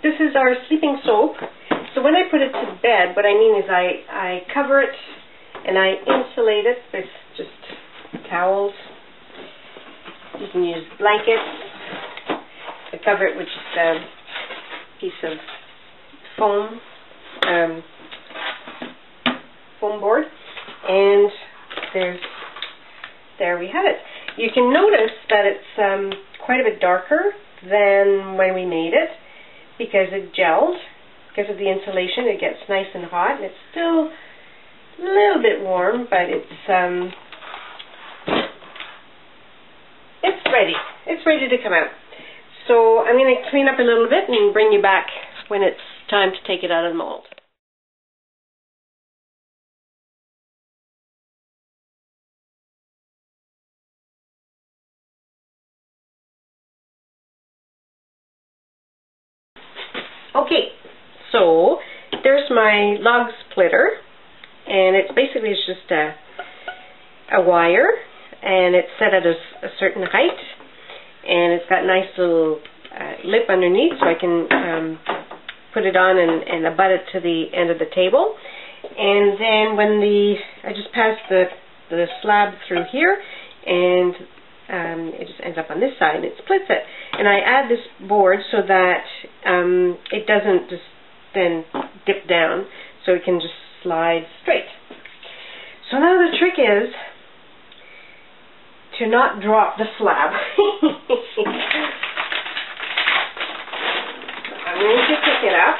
this is our sleeping soap. So when I put it to bed, what I mean is I cover it and I insulate it with just towels. You can use blankets. I cover it with just a piece of foam, foam board, and there we have it. You can notice that it's quite a bit darker than when we made it because it gelled. Because of the insulation, it gets nice and hot, and it's still a little bit warm, but it's ready. It's ready to come out. So I'm going to clean up a little bit and bring you back when it's time to take it out of the mold. Okay, so there's my log splitter, and it's just a wire, and it's set at a certain height, and it's got a nice little lip underneath, so I can put it on and abut it to the end of the table. And then when I just pass the slab through here, and it just ends up on this side, and it splits it. And I add this board so that it doesn't just then dip down, so it can just slide straight. So now the trick is to not drop the slab. I'm going to pick it up.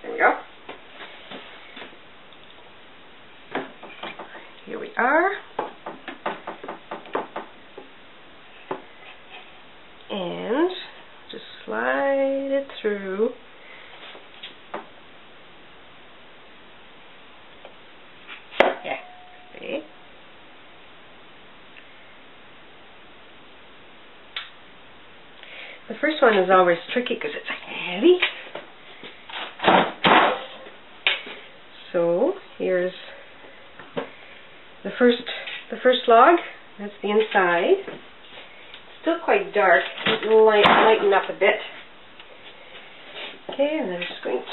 There we go. Here we are. And just slide it through. Yeah, see? The first one is always tricky because it's heavy. So here's the first log. That's the inside. Still quite dark. It will lighten up a bit. Okay, and I'm just going to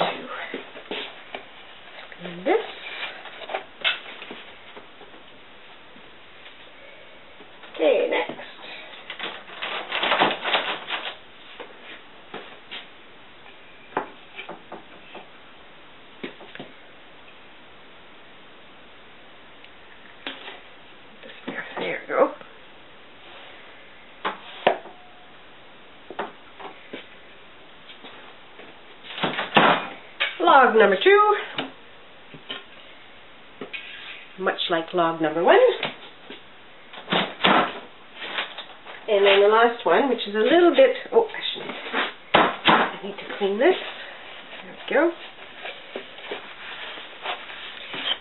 spin this. Okay, next. There we go. Log number 2, much like log number 1. And then the last one, which is a little bit, I need to clean this. There we go.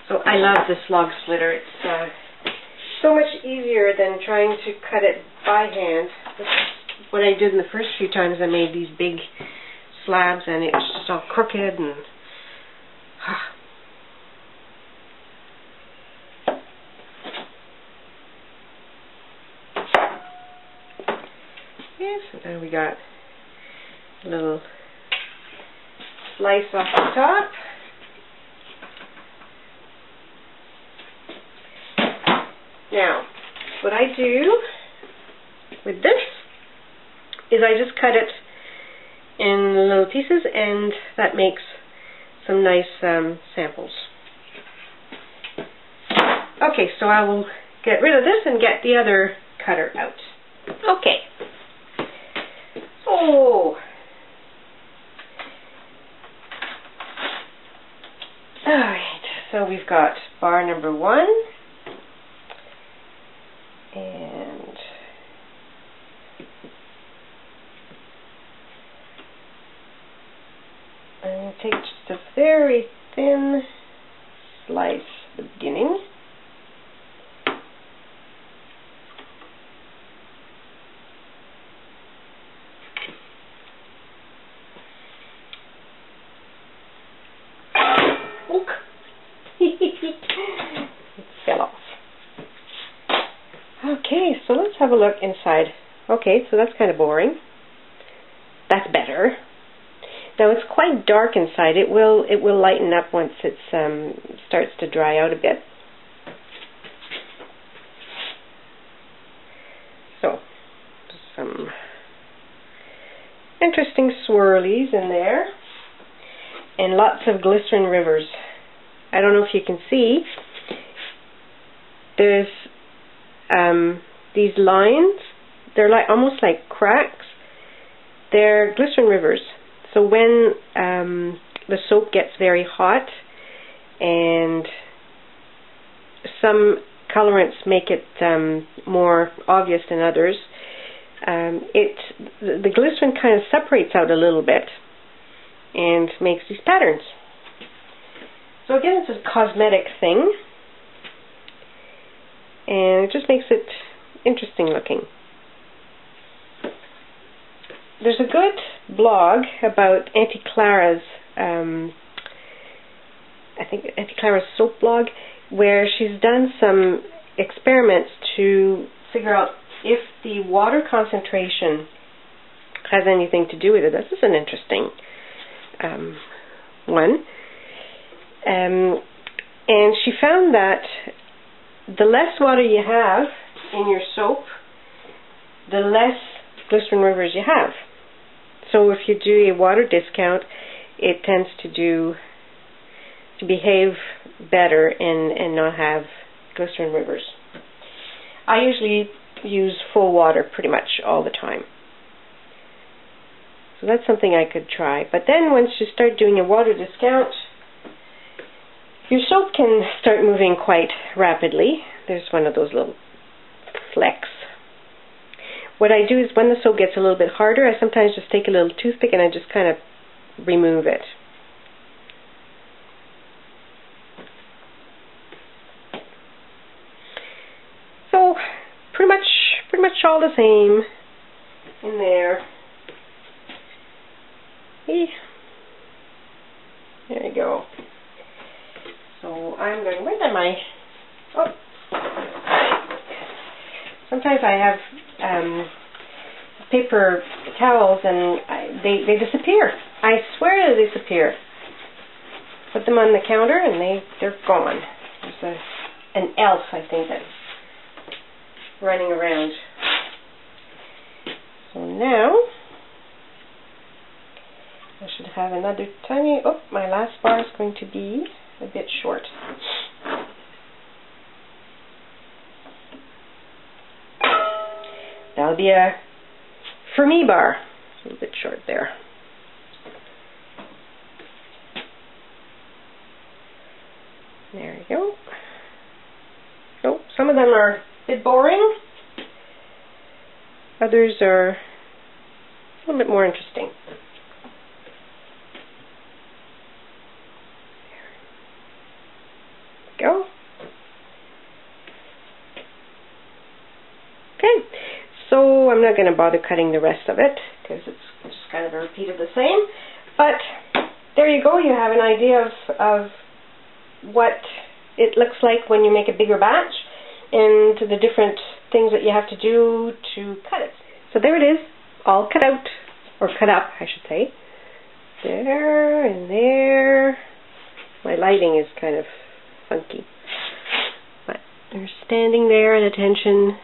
So I love this log splitter. It's so much easier than trying to cut it by hand. This is what I did in the first few times I made these big slabs, and it was just all crooked and okay, so now we got a little slice off the top. Now, what I do with this is I just cut it in little pieces, and that makes some nice samples. Okay, so I will get rid of this and get the other cutter out. Okay. So, alright, so we've got bar number 1, and I'm going to take just a very thin slice at the beginning. Look! It fell off. so let's have a look inside. Okay, so that's kind of boring. That's better. Now it's quite dark inside. It will lighten up once it starts to dry out a bit. So some interesting swirlies in there, and lots of glycerin rivers. I don't know if you can see. There's these lines. They're like almost like cracks. They're glycerin rivers. So when the soap gets very hot, and some colorants make it more obvious than others, the glycerin kind of separates out a little bit and makes these patterns. So again, it's a cosmetic thing, and it just makes it interesting looking. There's a good blog about Auntie Clara's, I think Auntie Clara's soap blog, where she's done some experiments to figure out if the water concentration has anything to do with it. This is an interesting one. And she found that the less water you have in your soap, the less glycerin rivers you have. So if you do a water discount, it tends to behave better and not have glycerin rivers. I usually use full water pretty much all the time. So that's something I could try. But then once you start doing a water discount, your soap can start moving quite rapidly. There's one of those little flecks. What I do is when the soap gets a little bit harder, I sometimes just take a little toothpick and I just kind of remove it. So pretty much all the same in there. There you go. So I'm going, where am I? Oh. Sometimes I have paper towels and they disappear. I swear they disappear. Put them on the counter and they're gone. There's an elf, I think, that's running around. So now I should have another tiny, oh, my last bar is going to be a bit short. That'll be a for me bar. A little bit short there. There you go. So some of them are a bit boring. Others are a little bit more interesting. There we go. Okay. So I'm not going to bother cutting the rest of it because it's just kind of a repeat of the same. But there you go. You have an idea of what it looks like when you make a bigger batch and the different things that you have to do to cut it. So there it is, all cut out, or cut up, I should say. There and there. My lighting is kind of funky. But they're standing there at attention.